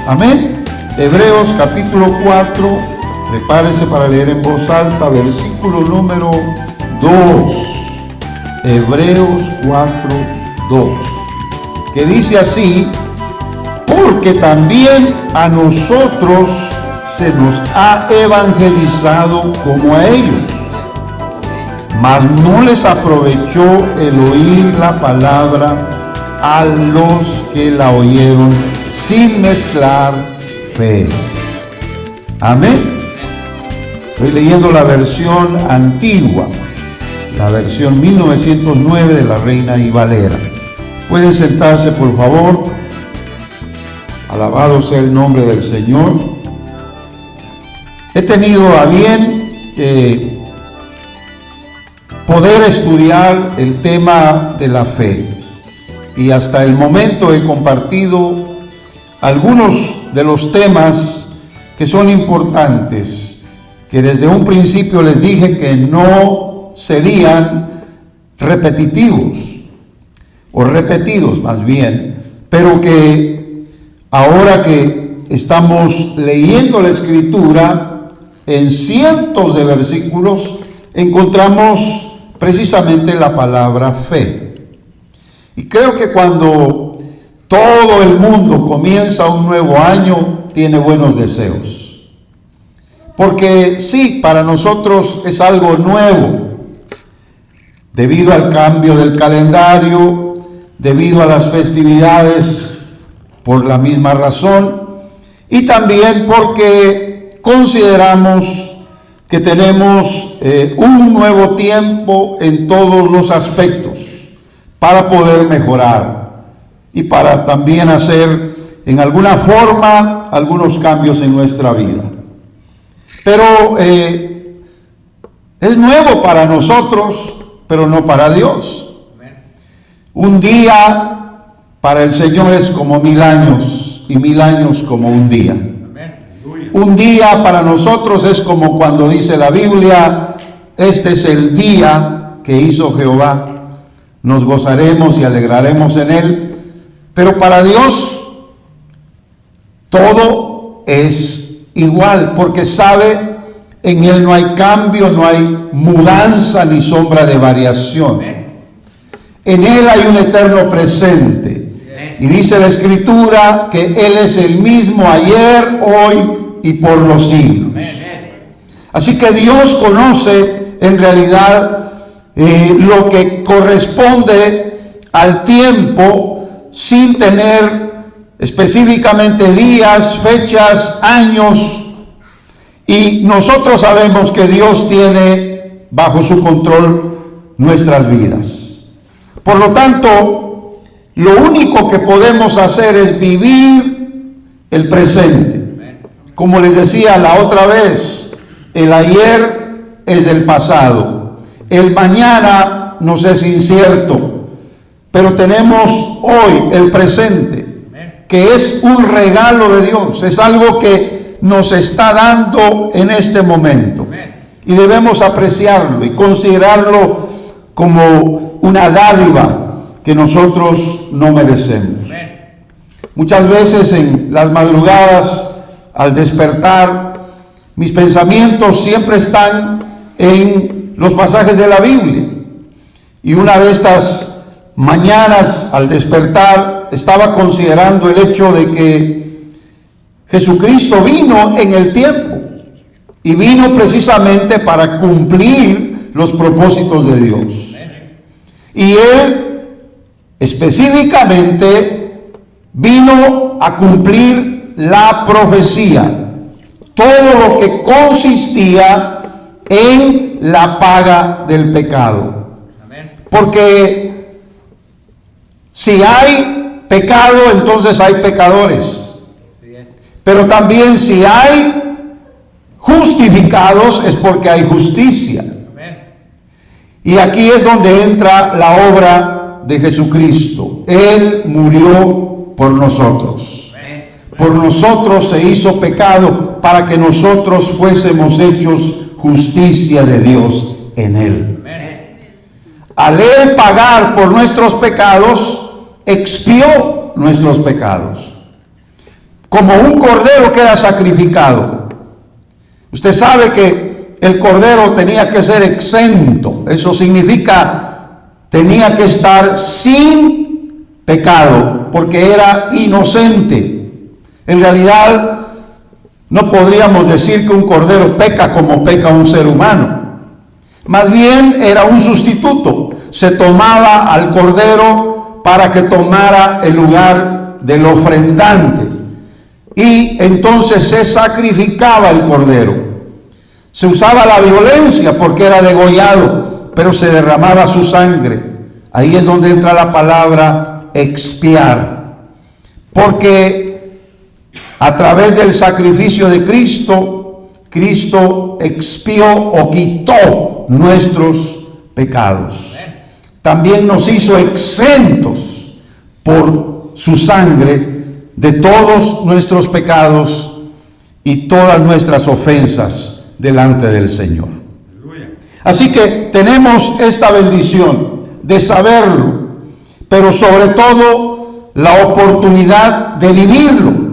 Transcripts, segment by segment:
Amén. Hebreos capítulo 4, prepárese para leer en voz alta, versículo número 2. Hebreos 4, 2. Que dice así: porque también a nosotros se nos ha evangelizado como a ellos, mas no les aprovechó el oír la palabra a los que la oyeron sin mezclar fe. Amén. Estoy leyendo la versión antigua, la versión 1909 de la Reina y Valera. Pueden sentarse, por favor. Alabado sea el nombre del Señor. He tenido a bien poder estudiar el tema de la fe, y hasta el momento he compartido algunos de los temas que son importantes, que desde un principio les dije que no serían repetitivos, o repetidos más bien, pero que ahora que estamos leyendo la Escritura, en cientos de versículos encontramos precisamente la palabra fe. Y creo que cuando todo el mundo comienza un nuevo año, tiene buenos deseos. Porque sí, para nosotros es algo nuevo, debido al cambio del calendario, debido a las festividades, por la misma razón, y también porque consideramos que tenemos un nuevo tiempo en todos los aspectos para poder mejorar y para también hacer en alguna forma algunos cambios en nuestra vida. Pero es nuevo para nosotros, pero no para Dios. Un día para el Señor es como 1000 años, y 1000 años como un día. Un día para nosotros es como cuando dice la Biblia: este es el día que hizo Jehová, nos gozaremos y alegraremos en él. Pero para Dios todo es igual, porque sabe, en él no hay cambio, no hay mudanza ni sombra de variación. En él hay un eterno presente. Y dice la Escritura que él es el mismo ayer, hoy y por los siglos. Así que Dios conoce en realidad lo que corresponde al tiempo, sin tener específicamente días, fechas, años. Y nosotros sabemos que Dios tiene bajo su control nuestras vidas. Por lo tanto, lo único que podemos hacer es vivir el presente. Como les decía la otra vez, el ayer es del pasado, el mañana nos es incierto, pero tenemos hoy el presente, que es un regalo de Dios, es algo que nos está dando en este momento, y debemos apreciarlo y considerarlo como una dádiva que nosotros no merecemos. Muchas veces en las madrugadas, al despertar, mis pensamientos siempre están en los pasajes de la Biblia. Y una de estas mañanas, al despertar, estaba considerando el hecho de que Jesucristo vino en el tiempo, y vino precisamente para cumplir los propósitos de Dios. Y Él específicamente vino a cumplir la profecía, todo lo que consistía en la paga del pecado. Porque si hay pecado, entonces hay pecadores. Pero también si hay justificados, es porque hay justicia. Y aquí es donde entra la obra de Jesucristo. Él murió por nosotros. Por nosotros se hizo pecado, para que nosotros fuésemos hechos justicia de Dios en Él. Al Él pagar por nuestros pecados, expió nuestros pecados. como un cordero que era sacrificado. Usted sabe que el cordero tenía que ser exento. Eso significa, tenía que estar sin pecado, porque era inocente. En realidad, no podríamos decir que un cordero peca como peca un ser humano. Más bien era un sustituto. Se tomaba al cordero para que tomara el lugar del ofrendante. Y entonces se sacrificaba el cordero. Se usaba la violencia porque era degollado, pero se derramaba su sangre. Ahí es donde entra la palabra expiar. Porque a través del sacrificio de Cristo, Cristo expió o quitó nuestros pecados. También nos hizo exentos por su sangre de todos nuestros pecados y todas nuestras ofensas delante del Señor. Así que tenemos esta bendición de saberlo, pero sobre todo la oportunidad de vivirlo.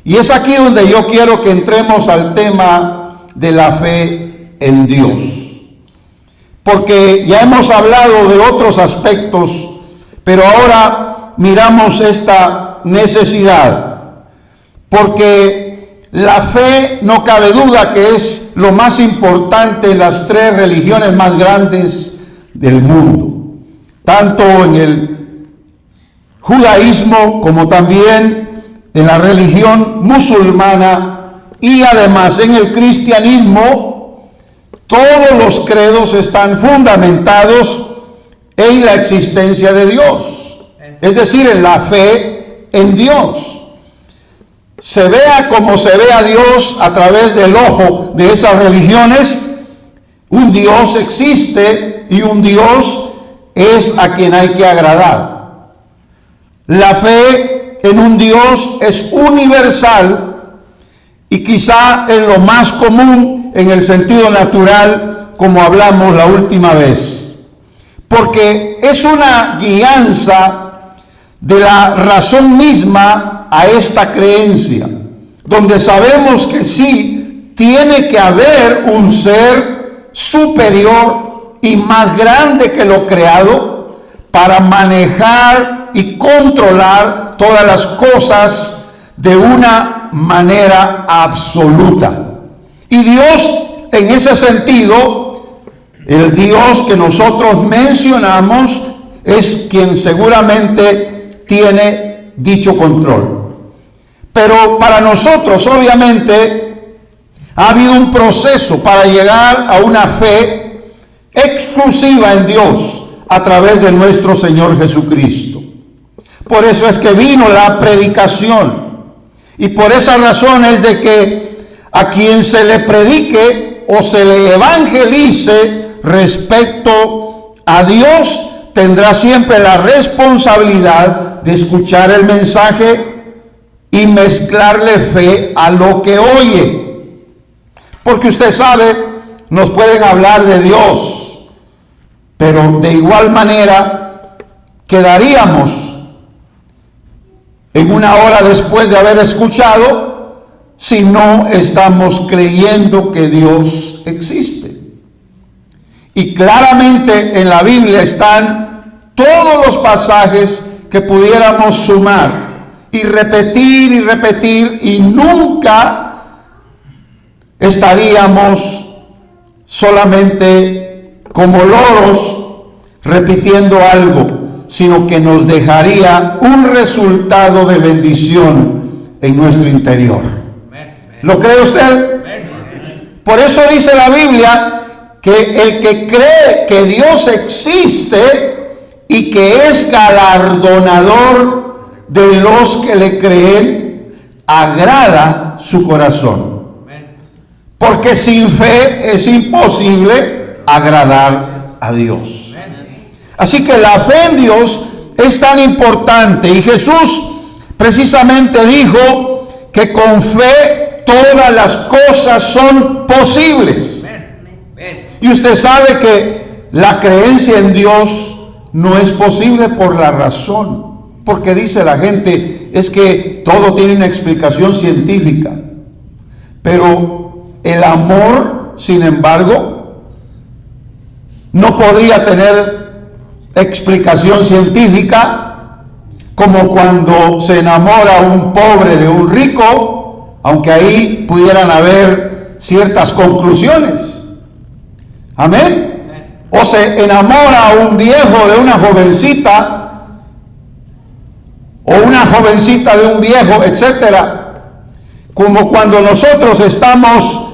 Y es aquí donde yo quiero que entremos al tema de la fe en Dios. Porque ya hemos hablado de otros aspectos, pero ahora miramos esta necesidad, porque la fe, no cabe duda que es lo más importante en las tres religiones más grandes del mundo, tanto en el judaísmo como también en la religión musulmana y además en el cristianismo. Todos los credos están fundamentados en la existencia de Dios, es decir, en la fe en Dios. Se vea como se ve a Dios a través del ojo de esas religiones, un Dios existe y un Dios es a quien hay que agradar. La fe en un Dios es universal y quizá es lo más común en el sentido natural, como hablamos la última vez, porque es una guianza de la razón misma a esta creencia, donde sabemos que sí tiene que haber un ser superior y más grande que lo creado para manejar y controlar todas las cosas de una manera absoluta. Y Dios, en ese sentido, el Dios que nosotros mencionamos, es quien seguramente tiene dicho control. Pero para nosotros, obviamente, ha habido un proceso para llegar a una fe exclusiva en Dios a través de nuestro Señor Jesucristo. Por eso es que vino la predicación. Y por esa razón es de que a quien se le predique o se le evangelice respecto a Dios, tendrá siempre la responsabilidad de escuchar el mensaje y mezclarle fe a lo que oye. Porque usted sabe, nos pueden hablar de Dios, pero de igual manera quedaríamos en una hora después de haber escuchado si no estamos creyendo que Dios existe. Y claramente en la Biblia están todos los pasajes que pudiéramos sumar y repetir y nunca estaríamos solamente como loros repitiendo algo, sino que nos dejaría un resultado de bendición en nuestro interior. ¿Lo cree usted? Por eso dice la Biblia que el que cree que Dios existe y que es galardonador de los que le creen, agrada su corazón. Porque sin fe es imposible agradar a Dios. Así que la fe en Dios es tan importante, y Jesús precisamente dijo que con fe todas las cosas son posibles. Y usted sabe que la creencia en Dios no es posible por la razón. porque dice la gente, es que todo tiene una explicación científica. Pero el amor, sin embargo, no podría tener explicación científica, como cuando se enamora un pobre de un rico, aunque ahí pudieran haber ciertas conclusiones. Amén. O se enamora un viejo de una jovencita, o una jovencita de un viejo, etcétera. Como cuando nosotros estamos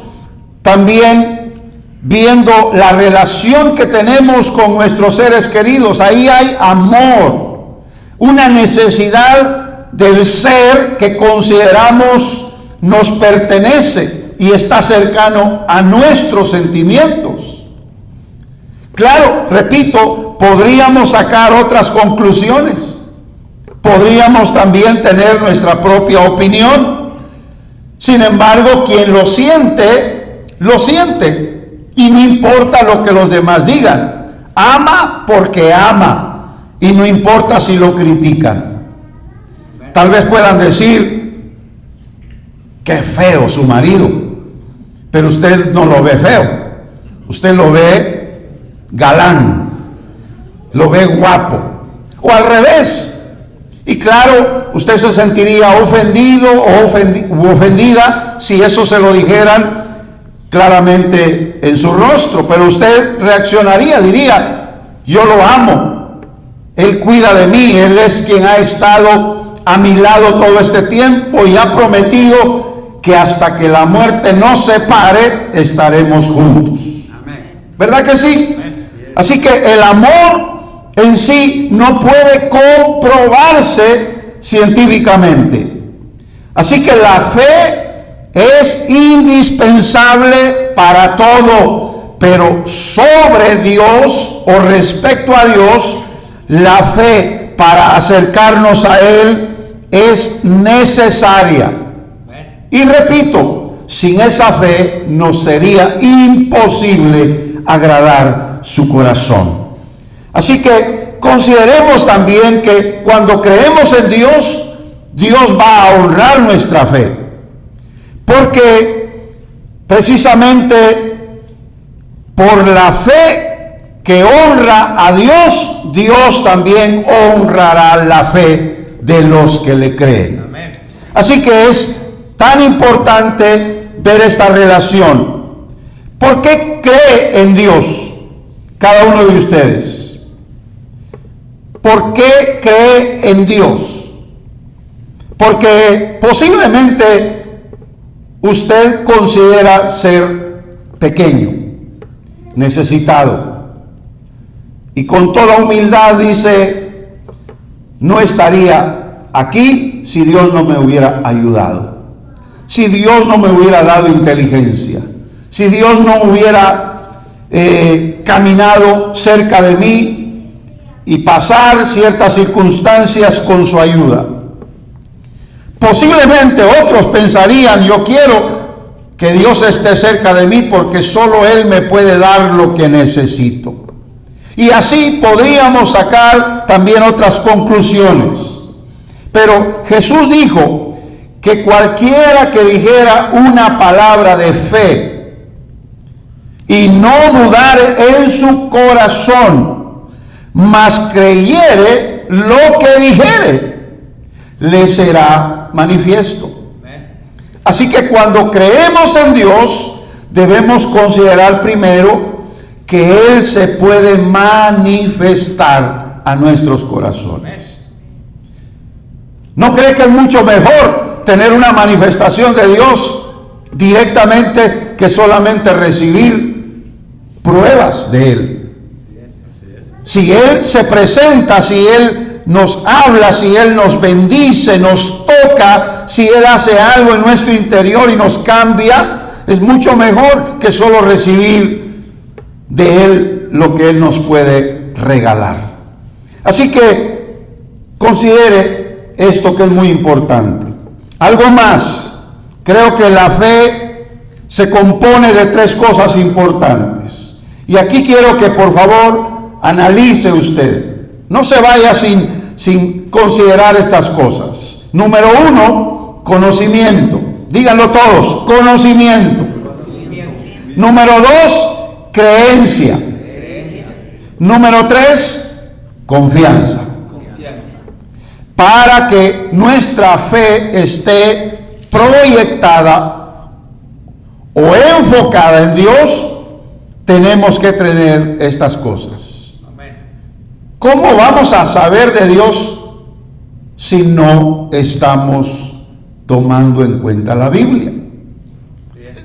también viendo la relación que tenemos con nuestros seres queridos. Ahí hay amor, una necesidad del ser que consideramos nos pertenece y está cercano a nuestros sentimientos. Claro, repito, podríamos sacar otras conclusiones. Podríamos también tener nuestra propia opinión. Sin embargo, quien lo siente, y no importa lo que los demás digan. Ama porque ama, y no importa si lo critican. Tal vez puedan decir, qué feo su marido, pero usted no lo ve feo, usted lo ve galán, lo ve guapo, o al revés. Y claro, usted se sentiría ofendido o ofendida si eso se lo dijeran claramente en su rostro, pero usted reaccionaría, diría, yo lo amo, él cuida de mí, él es quien ha estado a mi lado todo este tiempo y ha prometido que hasta que la muerte nos separe, estaremos juntos. ¿Verdad que sí? Así que el amor en sí no puede comprobarse científicamente. Así que la fe es indispensable para todo, pero sobre Dios o respecto a Dios, la fe para acercarnos a Él es necesaria. Y repito, sin esa fe nos sería imposible agradar su corazón. Así que consideremos también que cuando creemos en Dios, Dios va a honrar nuestra fe, porque precisamente por la fe que honra a Dios, Dios también honrará la fe de los que le creen. Amén. Así que es tan importante ver esta relación. ¿Por qué cree en Dios cada uno de ustedes? ¿Por qué cree en Dios? Porque posiblemente usted considera ser pequeño, necesitado, y con toda humildad dice, no estaría aquí si Dios no me hubiera ayudado, si Dios no me hubiera dado inteligencia, si Dios no hubiera caminado cerca de mí y pasar ciertas circunstancias con su ayuda. Posiblemente otros pensarían, yo quiero que Dios esté cerca de mí porque solo Él me puede dar lo que necesito. Y así podríamos sacar también otras conclusiones. Pero Jesús dijo que cualquiera que dijera una palabra de fe y no dudare en su corazón, mas creyere lo que dijere, le será manifiesto. Así que cuando creemos en Dios, debemos considerar primero que Él se puede manifestar a nuestros corazones. ¿No cree que es mucho mejor tener una manifestación de Dios directamente que solamente recibir pruebas de Él? Si Él se presenta, si Él nos habla, si Él nos bendice, nos toca, si Él hace algo en nuestro interior y nos cambia, es mucho mejor que solo recibir de Él lo que Él nos puede regalar. Así que considere esto que es muy importante. Algo más, creo que la fe se compone de tres cosas importantes. Y aquí quiero que por favor analice usted. No se vaya sin sin considerar estas cosas. Número 1, conocimiento. Díganlo todos, conocimiento. Número 2, creencia. Número 3, confianza. Para que nuestra fe esté proyectada o enfocada en Dios, tenemos que tener estas cosas. ¿Cómo vamos a saber de Dios si no estamos tomando en cuenta la Biblia?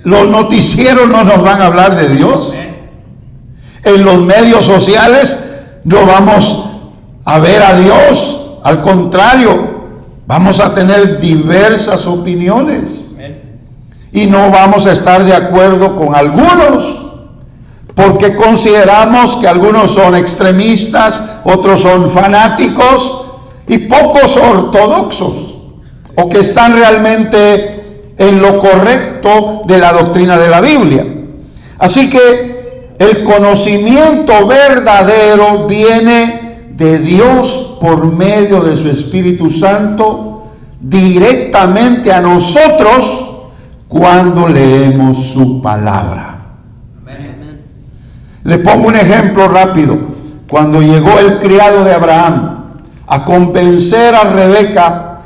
Los noticieros no nos van a hablar de Dios. En los medios sociales no vamos a ver a Dios. Al contrario, vamos a tener diversas opiniones. Y no vamos a estar de acuerdo con algunos, porque consideramos que algunos son extremistas, otros son fanáticos y pocos ortodoxos, o que están realmente en lo correcto de la doctrina de la Biblia. Así que el conocimiento verdadero viene de Dios por medio de su Espíritu Santo directamente a nosotros cuando leemos su palabra. Le pongo un ejemplo rápido. Cuando llegó el criado de Abraham a convencer a Rebeca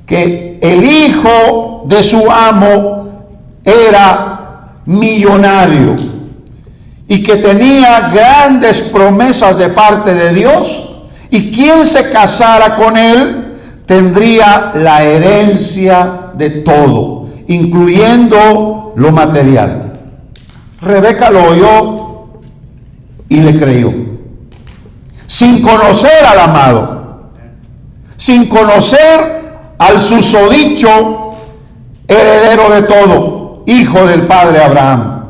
que el hijo de su amo era millonario y que tenía grandes promesas de parte de Dios, y quien se casara con él tendría la herencia de todo, incluyendo lo material. Rebeca lo oyó y le creyó, sin conocer al amado, sin conocer al susodicho heredero de todo, hijo del padre Abraham.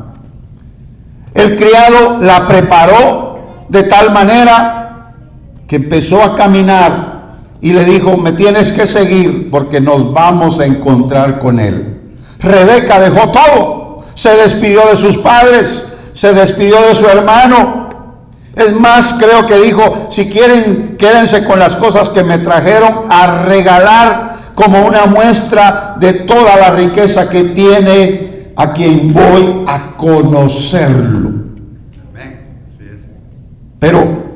El criado la preparó de tal manera que empezó a caminar y le dijo: me tienes que seguir porque nos vamos a encontrar con él. Rebeca dejó todo, se despidió de sus padres, se despidió de su hermano. Es más, creo que dijo: si quieren, quédense con las cosas que me trajeron a regalar como una muestra de toda la riqueza que tiene a quien voy a conocerlo. Pero,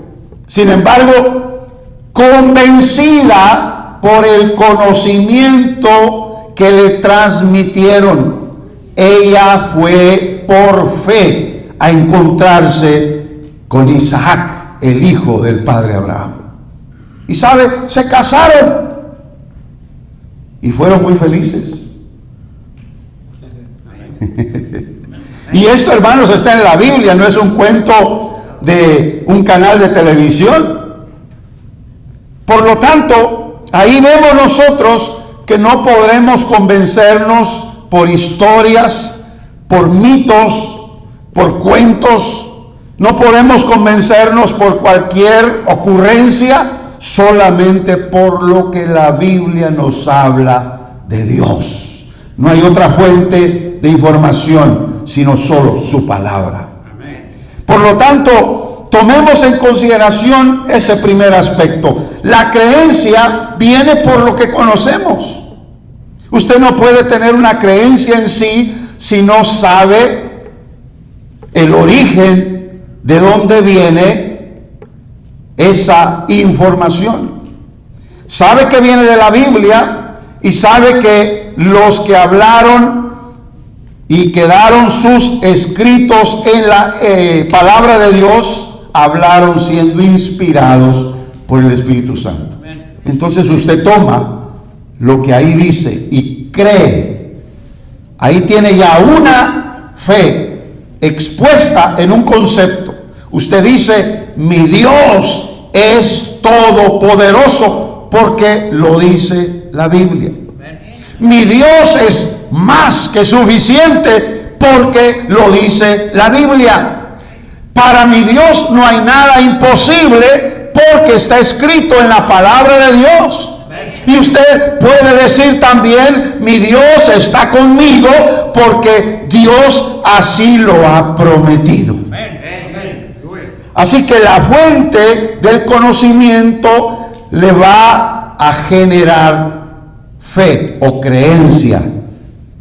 sin embargo, convencida por el conocimiento que le transmitieron, ella fue por fe a encontrarse con Isaac, el hijo del padre Abraham. Y sabe, se casaron y fueron muy felices. Y esto, hermanos, está en la Biblia, no es un cuento de un canal de televisión. Por lo tanto, ahí vemos nosotros que no podremos convencernos por historias, por mitos, por cuentos. No podemos convencernos por cualquier ocurrencia, solamente por lo que la Biblia nos habla de Dios. No hay otra fuente de información sino solo su palabra. Por lo tanto, tomemos en consideración ese primer aspecto. La creencia viene por lo que conocemos. Usted no puede tener una creencia en sí si no sabe el origen de dónde viene esa información. Sabe que viene de la Biblia y sabe que los que hablaron y quedaron sus escritos en la palabra de Dios, hablaron siendo inspirados por el Espíritu Santo. Entonces usted toma lo que ahí dice y cree. Ahí tiene ya una fe expuesta en un concepto. Usted dice: mi Dios es todopoderoso, porque lo dice la Biblia. Mi Dios es más que suficiente, porque lo dice la Biblia. Para mi Dios no hay nada imposible, porque está escrito en la palabra de Dios. Y usted puede decir también: mi Dios está conmigo, porque Dios así lo ha prometido. Así que la fuente del conocimiento, le va a generar fe o creencia.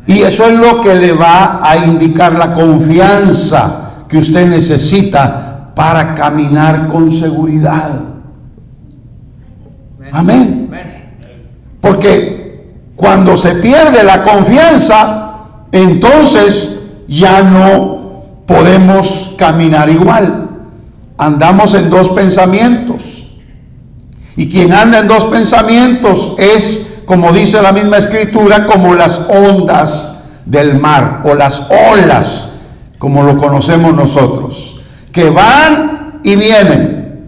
Y eso es lo que le va a indicar la confianza que usted necesita para caminar con seguridad. Amén. Porque cuando se pierde la confianza, entonces ya no podemos caminar igual. Andamos en dos pensamientos. Y quien anda en dos pensamientos es, como dice la misma escritura, como las ondas del mar o las olas, como lo conocemos nosotros, que van y vienen.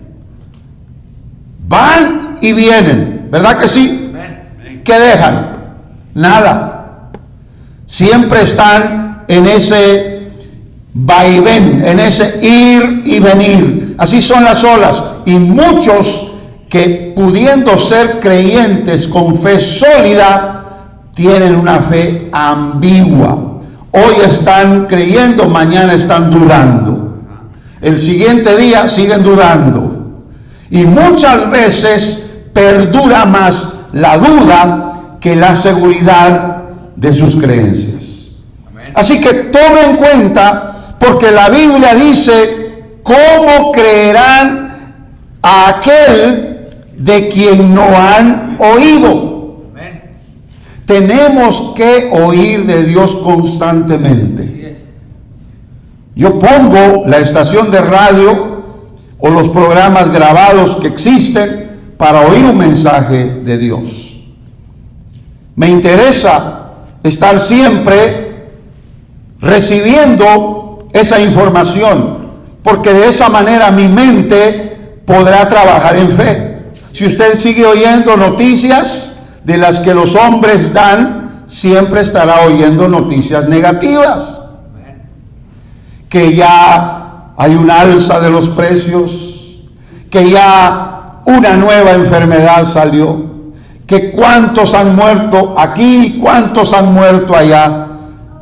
Van y vienen, ¿verdad que sí? ¿Qué dejan? Nada. Siempre están en ese vaivén, en ese ir y venir. Así son las olas. Y muchos que pudiendo ser creyentes con fe sólida, tienen una fe ambigua. Hoy están creyendo, mañana están dudando. El siguiente día siguen dudando. Y muchas veces perdura más la duda que la seguridad de sus creencias. Así que tome en cuenta, porque la Biblia dice, ¿cómo creerán a aquel de quien no han oído? Tenemos que oír de Dios constantemente. Yo pongo la estación de radio o los programas grabados que existen para oír un mensaje de Dios. Me interesa estar siempre recibiendo esa información, porque de esa manera mi mente podrá trabajar en fe. Si usted sigue oyendo noticias de las que los hombres dan, siempre estará oyendo noticias negativas. Que ya hay un alza de los precios, que ya una nueva enfermedad salió, que cuántos han muerto aquí, cuántos han muerto allá.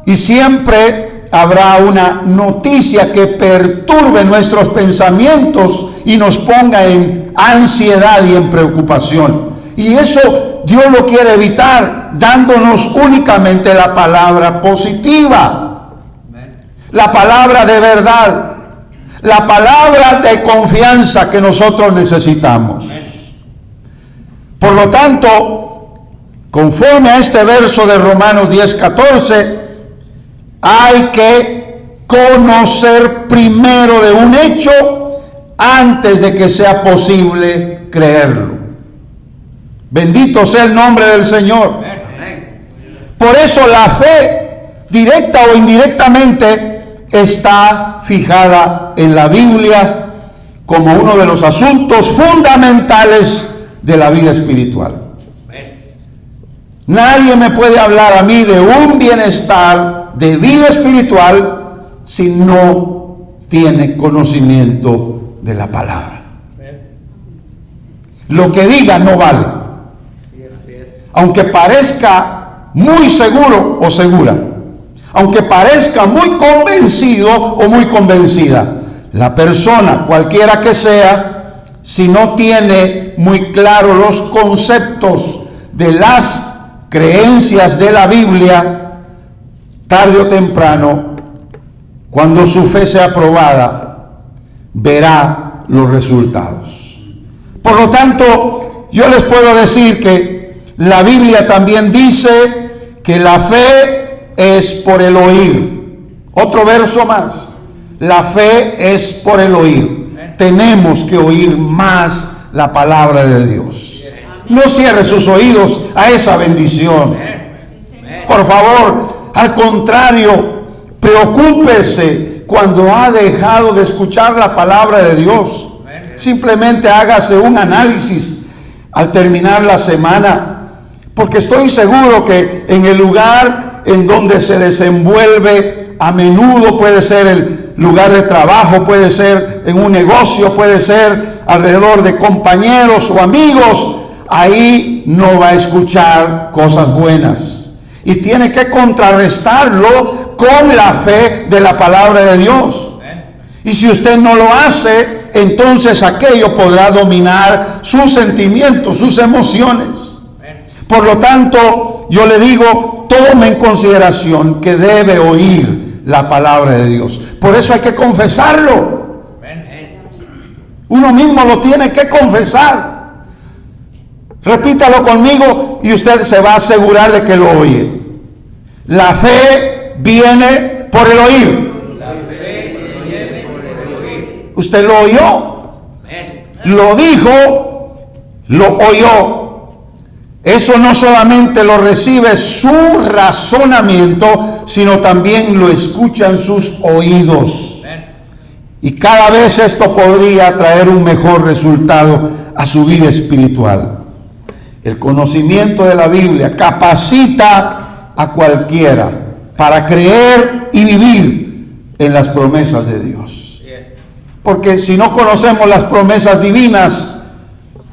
Y siempre habrá una noticia que perturbe nuestros pensamientos y nos ponga en ansiedad y en preocupación. Y eso Dios lo quiere evitar, dándonos únicamente la palabra positiva, la palabra de verdad, la palabra de confianza que nosotros necesitamos. Por lo tanto, conforme a este verso de Romanos 10:14, hay que conocer primero de un hecho antes de que sea posible creerlo. Bendito sea el nombre del Señor. Por eso la fe, directa o indirectamente, está fijada en la Biblia como uno de los asuntos fundamentales de la vida espiritual. Nadie me puede hablar a mí de un bienestar de vida espiritual si no tiene conocimiento de la palabra. Lo que diga no vale, aunque parezca muy seguro o segura, aunque parezca muy convencido o muy convencida. La persona, cualquiera que sea, si no tiene muy claro los conceptos de las creencias de la Biblia, tarde o temprano, cuando su fe sea probada, verá los resultados. Por lo tanto, yo les puedo decir que la Biblia también dice que la fe es por el oír. Otro verso más. La fe es por el oír. Tenemos que oír más la palabra de Dios. No cierre sus oídos a esa bendición. Por favor, al contrario, preocúpese cuando ha dejado de escuchar la palabra de Dios. Simplemente hágase un análisis al terminar la semana, porque estoy seguro que en el lugar en donde se desenvuelve, a menudo puede ser el lugar de trabajo, puede ser en un negocio, puede ser alrededor de compañeros o amigos, ahí no va a escuchar cosas buenas. Y tiene que contrarrestarlo con la fe de la palabra de Dios. Y si usted no lo hace, entonces aquello podrá dominar sus sentimientos, sus emociones. Por lo tanto, yo le digo, tome en consideración que debe oír la palabra de Dios. Por eso hay que confesarlo. Uno mismo lo tiene que confesar. Repítalo conmigo y usted se va a asegurar de que lo oye. La fe viene por el oír. Usted lo oyó, lo dijo, lo oyó. Eso no solamente lo recibe su razonamiento, sino también lo escuchan sus oídos. Y cada vez esto podría traer un mejor resultado a su vida espiritual. El conocimiento de la Biblia capacita a cualquiera para creer y vivir en las promesas de Dios. Porque si no conocemos las promesas divinas,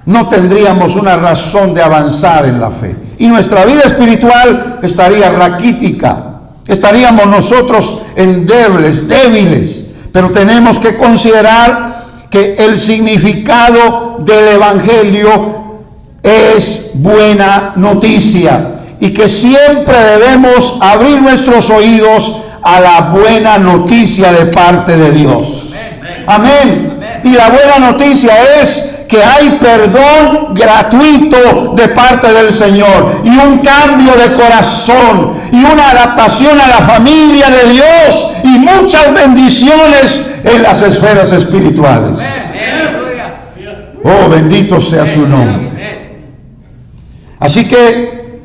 no tendríamos una razón de avanzar en la fe. Y nuestra vida espiritual estaría raquítica. Estaríamos nosotros débiles. Pero tenemos que considerar que el significado del Evangelio es buena noticia. Y que siempre debemos abrir nuestros oídos a la buena noticia de parte de Dios. Amén. Y la buena noticia es que hay perdón gratuito de parte del Señor y un cambio de corazón y una adaptación a la familia de Dios y muchas bendiciones en las esferas espirituales. Oh, bendito sea su nombre. Así que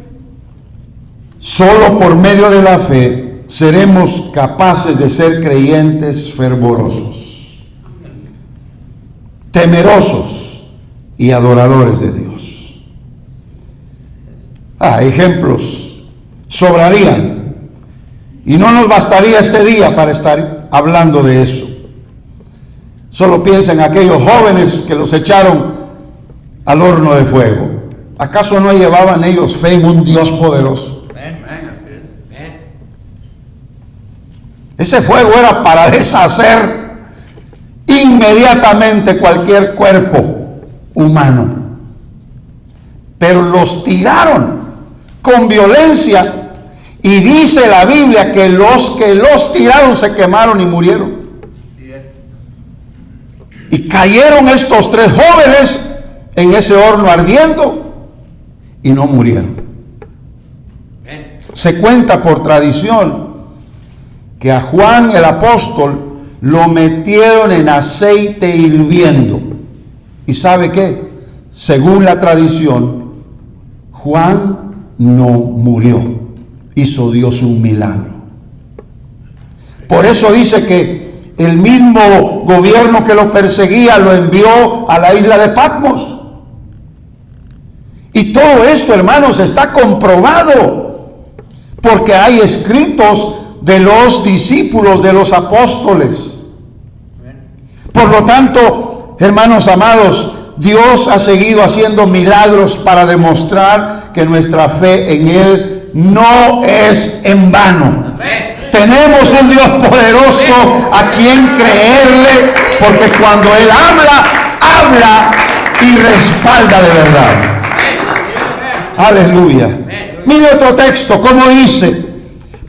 solo por medio de la fe seremos capaces de ser creyentes fervorosos, temerosos y adoradores de Dios. Ejemplos sobrarían y no nos bastaría este día para estar hablando de eso. Solo piensa en aquellos jóvenes que los echaron al horno de fuego. ¿Acaso no llevaban ellos fe en un Dios poderoso? Ese fuego era para deshacer inmediatamente cualquier cuerpo humano, pero los tiraron con violencia y dice la Biblia que los tiraron se quemaron y murieron. Y cayeron estos 3 jóvenes en ese horno ardiendo y no murieron. Se cuenta por tradición que a Juan el apóstol lo metieron en aceite hirviendo. ¿Y sabe qué? Según la tradición, Juan no murió. Hizo Dios un milagro. Por eso dice que el mismo gobierno que lo perseguía lo envió a la isla de Patmos. Y todo esto, hermanos, está comprobado. Porque hay escritos de los discípulos, de los apóstoles. Por lo tanto, hermanos amados, Dios ha seguido haciendo milagros para demostrar que nuestra fe en Él no es en vano. Amén. Tenemos un Dios poderoso a quien creerle, porque cuando Él habla y respalda de verdad. Aleluya. Mire otro texto, como dice: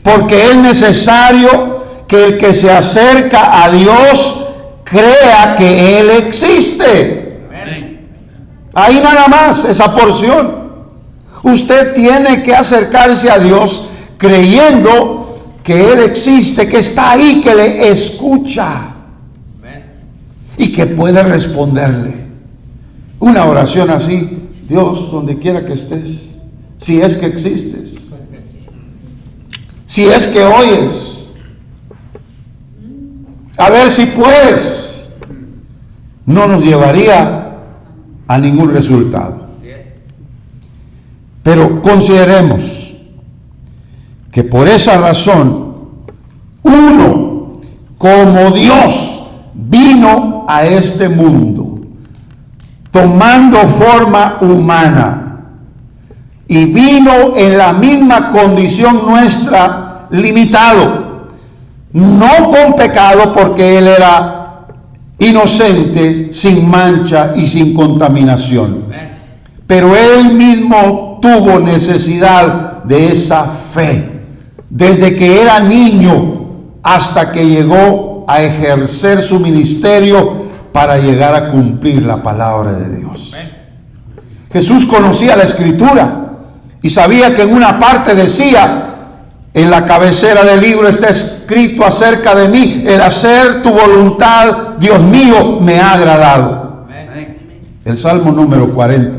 porque es necesario que el que se acerca a Dios crea que Él existe. Ahí nada más, esa porción. Usted tiene que acercarse a Dios creyendo que Él existe, que está ahí, que le escucha y que puede responderle. Una oración así: Dios, donde quiera que estés, si es que existes, si es que oyes, a ver si puedes, no nos llevaría a ningún resultado. Pero consideremos que por esa razón, uno, como Dios, vino a este mundo tomando forma humana y vino en la misma condición nuestra, limitado, no con pecado, porque Él era inocente, sin mancha y sin contaminación. Pero él mismo tuvo necesidad de esa fe desde que era niño hasta que llegó a ejercer su ministerio para llegar a cumplir la palabra de Dios. Jesús conocía la Escritura y sabía que en una parte decía: en la cabecera del libro está escrito acerca de mí, el hacer tu voluntad, Dios mío, me ha agradado. El Salmo número 40.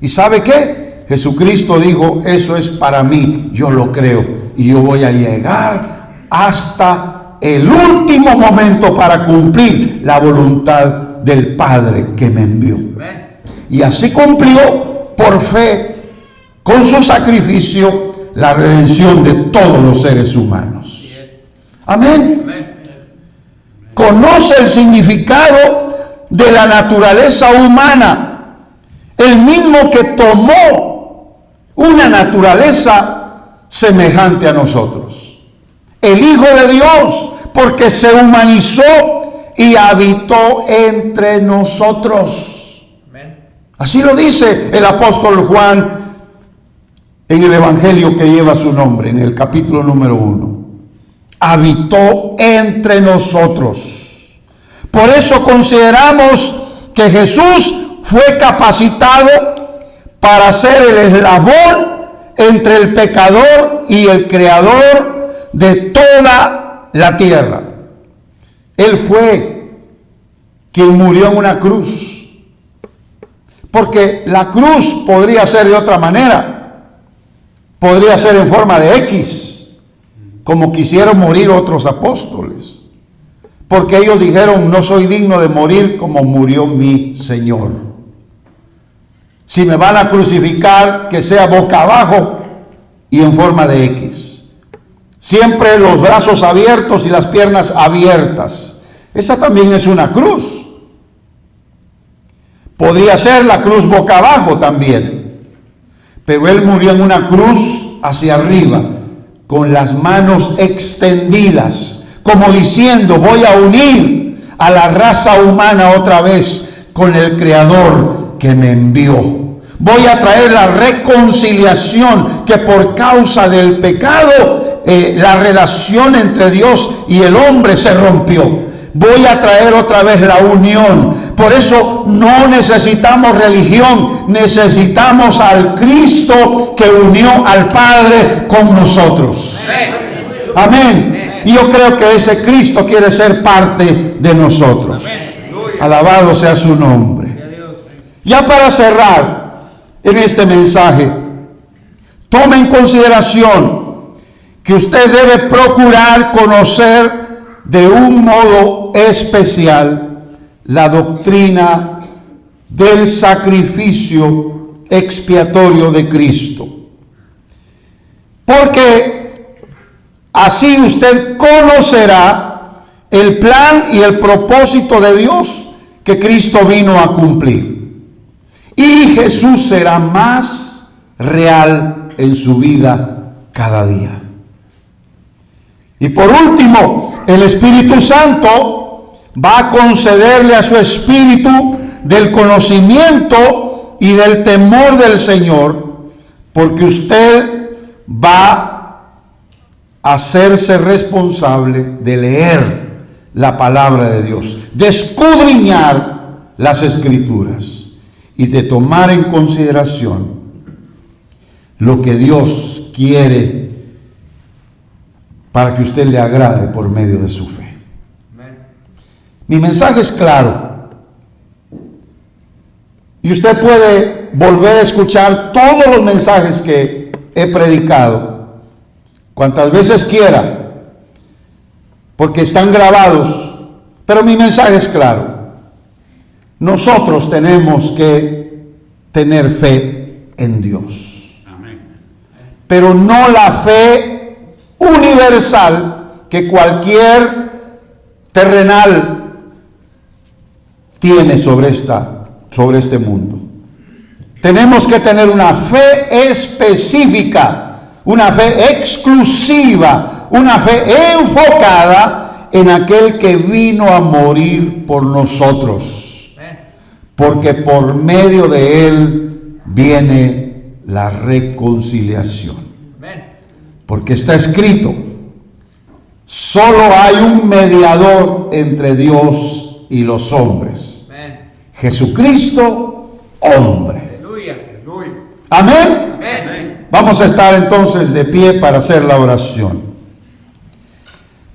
¿Y sabe qué? Jesucristo dijo: eso es para mí, yo lo creo, y yo voy a llegar hasta el último momento para cumplir la voluntad del Padre que me envió. Y así cumplió por fe, con su sacrificio, la redención de todos los seres humanos. Amén. Conoce el significado de la naturaleza humana, el mismo que tomó una naturaleza semejante a nosotros. El Hijo de Dios, porque se humanizó y habitó entre nosotros. Así lo dice el apóstol Juan en el evangelio que lleva su nombre, en el capítulo número 1. Habitó entre nosotros. Por eso consideramos que Jesús fue capacitado para ser el eslabón entre el pecador y el creador de toda la tierra. Él fue quien murió en una cruz. Porque la cruz podría ser de otra manera. Podría ser en forma de X, como quisieron morir otros apóstoles. Porque ellos dijeron: no soy digno de morir como murió mi Señor. Si me van a crucificar, que sea boca abajo y en forma de X. Siempre los brazos abiertos y las piernas abiertas. Esa también es una cruz. Podría ser la cruz boca abajo también. Pero él murió en una cruz hacia arriba, con las manos extendidas, como diciendo: voy a unir a la raza humana otra vez con el Creador que me envió. Voy a traer la reconciliación, que por causa del pecado la relación entre Dios y el hombre se rompió. Voy a traer otra vez la unión. Por eso no necesitamos religión, necesitamos al Cristo que unió al Padre con nosotros. Amén. Y yo creo que ese Cristo quiere ser parte de nosotros. Alabado sea su nombre. Ya para cerrar en este mensaje, tome en consideración que usted debe procurar conocer de un modo especial la doctrina del sacrificio expiatorio de Cristo. Porque así usted conocerá el plan y el propósito de Dios que Cristo vino a cumplir. Y Jesús será más real en su vida cada día. Y por último, el Espíritu Santo va a concederle a su espíritu del conocimiento y del temor del Señor, porque usted va a hacerse responsable de leer la palabra de Dios, de escudriñar las Escrituras y de tomar en consideración lo que Dios quiere para que usted le agrade por medio de su fe. Mi mensaje es claro. Y usted puede volver a escuchar todos los mensajes que he predicado, cuantas veces quiera, porque están grabados. Pero mi mensaje es claro. Nosotros tenemos que tener fe en Dios. Pero no la fe universal que cualquier terrenal tiene sobre este mundo. Tenemos que tener una fe específica, una fe exclusiva, una fe enfocada en aquel que vino a morir por nosotros, porque por medio de él viene la reconciliación. Porque está escrito: solo hay un mediador entre Dios y los hombres, Jesucristo, hombre. Amén. Vamos a estar entonces de pie para hacer la oración.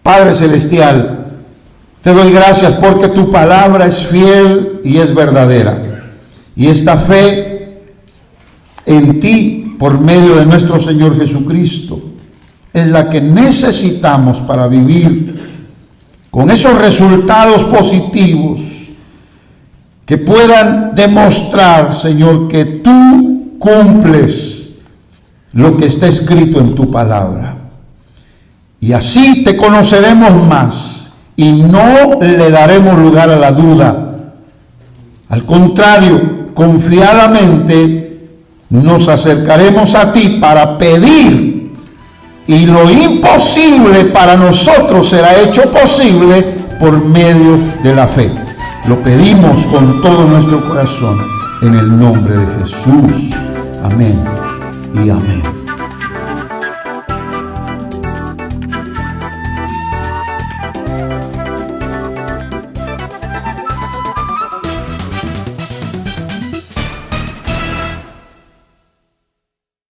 Padre Celestial, te doy gracias porque tu palabra es fiel y es verdadera. Y esta fe en ti, por medio de nuestro Señor Jesucristo, es la que necesitamos para vivir con esos resultados positivos que puedan demostrar, Señor, que tú cumples lo que está escrito en tu palabra. Y así te conoceremos más y no le daremos lugar a la duda. Al contrario, confiadamente nos acercaremos a ti para pedir, y lo imposible para nosotros será hecho posible por medio de la fe. Lo pedimos con todo nuestro corazón en el nombre de Jesús. Amén y amén.